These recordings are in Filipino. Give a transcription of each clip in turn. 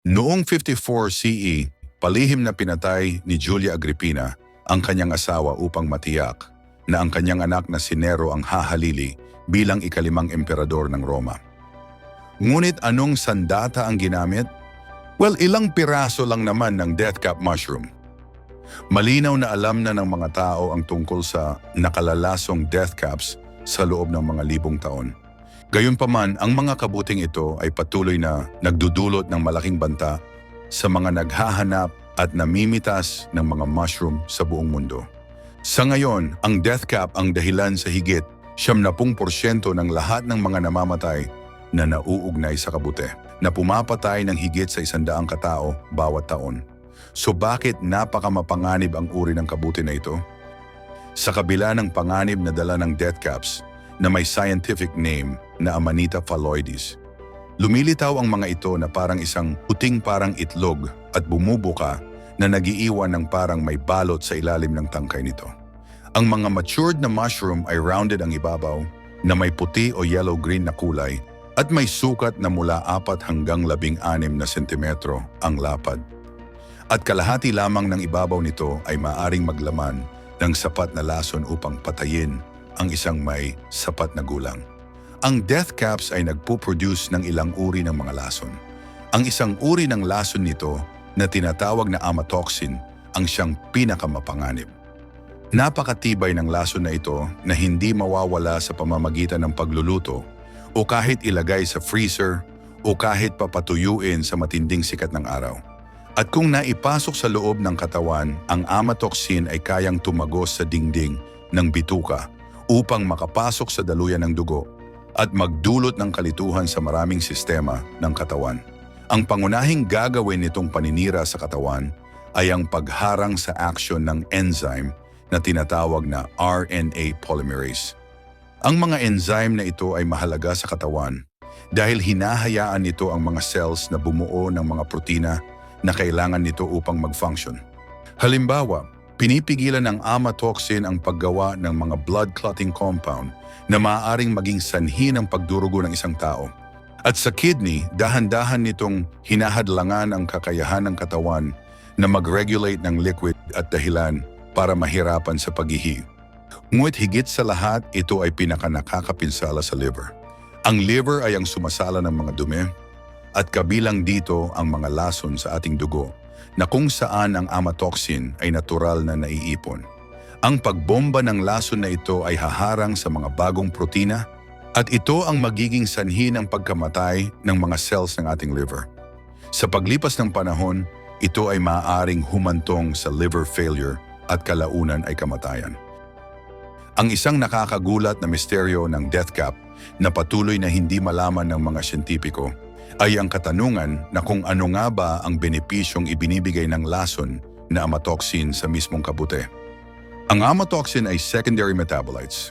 Noong 54 CE, palihim na pinatay ni Julia Agripina ang kanyang asawa upang matiyak na ang kanyang anak na si Nero ang hahalili bilang ikalimang emperador ng Roma. Ngunit anong sandata ang ginamit? Well, ilang piraso lang naman ng death cap mushroom. Malinaw na alam na ng mga tao ang tungkol sa nakalalasong death caps sa loob ng mga libong taon. Gayunpaman, ang mga kabuting ito ay patuloy na nagdudulot ng malaking banta sa mga naghahanap at namimitas ng mga mushroom sa buong mundo. Sa ngayon, ang death cap ang dahilan sa higit 70% ng lahat ng mga namamatay na nauugnay sa kabute, na pumapatay ng higit sa 100 katao bawat taon. So bakit napakamapanganib ang uri ng kabute na ito? Sa kabila ng panganib na dala ng death caps na may scientific name na Amanita phalloides, lumilitaw ang mga ito na parang isang puting parang itlog at bumubuka na nagiiwan ng parang may balot sa ilalim ng tangkay nito. Ang mga matured na mushroom ay rounded ang ibabaw na may puti o yellow-green na kulay at may sukat na mula 4 hanggang 16 na sentimetro ang lapad. At kalahati lamang ng ibabaw nito ay maaring maglaman ng sapat na lason upang patayin ang isang may sapat na gulang. Ang death caps ay nagpo-produce ng ilang uri ng mga lason. Ang isang uri ng lason nito na tinatawag na amatoxin ang siyang pinakamapanganib. Napakatibay ng lason na ito na hindi mawawala sa pamamagitan ng pagluluto o kahit ilagay sa freezer o kahit papatuyuin sa matinding sikat ng araw. At kung naipasok sa loob ng katawan, ang amatoxin ay kayang tumagos sa dingding ng bituka upang makapasok sa daluyan ng dugo at magdulot ng kalituhan sa maraming sistema ng katawan. Ang pangunahing gagawin nitong paninira sa katawan ay ang pagharang sa aksyon ng enzyme na tinatawag na RNA polymerase. Ang mga enzyme na ito ay mahalaga sa katawan dahil hinahayaan nito ang mga cells na bumuo ng mga protina na kailangan nito upang mag-function. Halimbawa, pinipigilan ng amatoxin ang paggawa ng mga blood clotting compound na maaaring maging sanhi ng pagdurugo ng isang tao. At sa kidney, dahan-dahan nitong hinahadlangan ang kakayahan ng katawan na mag-regulate ng liquid at dahilan para mahirapan sa paghihi. Ngunit higit sa lahat, ito ay pinakanakakapinsala sa liver. Ang liver ay ang sumasala ng mga dumi at kabilang dito ang mga lason sa ating dugo na kung saan ang amatoxin ay natural na naiipon. Ang pagbomba ng lason na ito ay haharang sa mga bagong protina at ito ang magiging sanhi ng pagkamatay ng mga cells ng ating liver. Sa paglipas ng panahon, ito ay maaaring humantong sa liver failure at kalaunan ay kamatayan. Ang isang nakakagulat na misteryo ng death cap na patuloy na hindi malaman ng mga siyentipiko ay ang katanungan na kung ano nga ba ang benepisyong ibinibigay ng lason na amatoxin sa mismong kabute. Ang amatoxin ay secondary metabolites.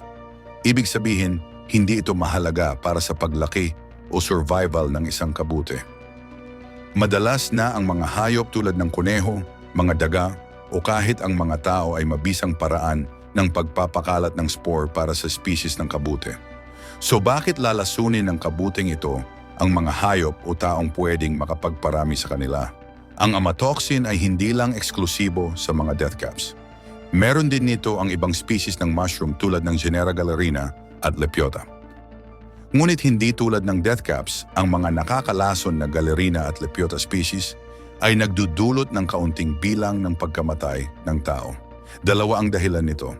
Ibig sabihin, hindi ito mahalaga para sa paglaki o survival ng isang kabute. Madalas na ang mga hayop tulad ng kuneho, mga daga o kahit ang mga tao ay mabisang paraan ng pagpapakalat ng spore para sa species ng kabute. So bakit lalasunin ng kabuting ito ang mga hayop o taong pwedeng makapagparami sa kanila? Ang amatoxin ay hindi lang eksklusibo sa mga death caps. Meron din nito ang ibang species ng mushroom tulad ng Genera Galerina at Lepiota. Ngunit hindi tulad ng death caps, ang mga nakakalason na Galerina at Lepiota species ay nagdudulot ng kaunting bilang ng pagkamatay ng tao. Dalawa ang dahilan nito.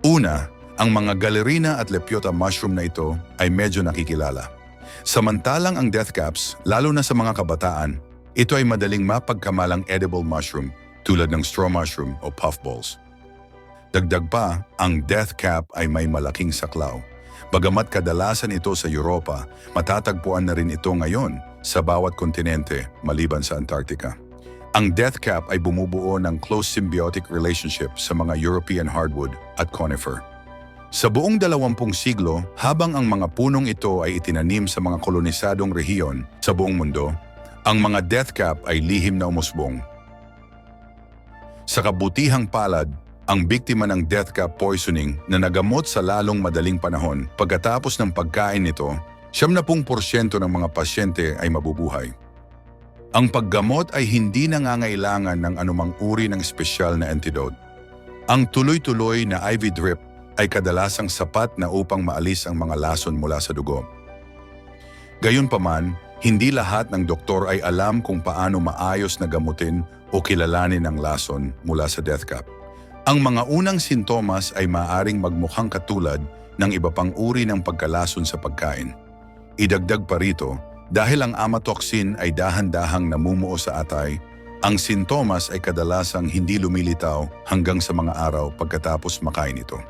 Una, ang mga Galerina at Lepiota mushroom na ito ay medyo nakikilala. Samantalang ang death caps, lalo na sa mga kabataan, ito ay madaling mapagkamalang edible mushroom tulad ng straw mushroom o puffballs. Dagdag pa, ang death cap ay may malaking saklaw. Bagamat kadalasan ito sa Europa, matatagpuan na rin ito ngayon sa bawat kontinente maliban sa Antarctica. Ang death cap ay bumubuo ng close symbiotic relationship sa mga European hardwood at conifer. Sa buong 20 siglo, habang ang mga punong ito ay itinanim sa mga kolonisadong rehiyon sa buong mundo, ang mga death cap ay lihim na umusbong. Sa kabutihang palad, ang biktima ng death cap poisoning na nagamot sa lalong madaling panahon pagkatapos ng pagkain nito, 70% ng mga pasyente ay mabubuhay. Ang paggamot ay hindi nangangailangan ng anumang uri ng espesyal na antidote. Ang tuloy-tuloy na IV drip ay kadalasang sapat na upang maalis ang mga lason mula sa dugo. Gayunpaman, hindi lahat ng doktor ay alam kung paano maayos na gamutin o kilalanin ang lason mula sa death cap. Ang mga unang sintomas ay maaaring magmukhang katulad ng iba pang uri ng pagkalason sa pagkain. Idagdag pa rito, dahil ang amatoxin ay dahan-dahang namumuo sa atay, ang sintomas ay kadalasang hindi lumilitaw hanggang sa mga araw pagkatapos makain ito.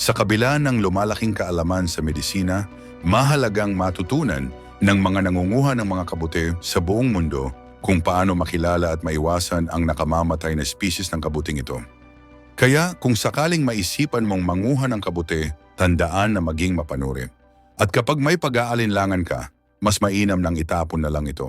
Sa kabila ng lumalaking kaalaman sa medisina, mahalagang matutunan ng mga nangunguha ng mga kabute sa buong mundo kung paano makilala at maiwasan ang nakamamatay na species ng kabuting ito. Kaya kung sakaling maisipan mong manguha ng kabute, tandaan na maging mapanuri. At kapag may pag-aalinlangan ka, mas mainam nang itapon na lang ito.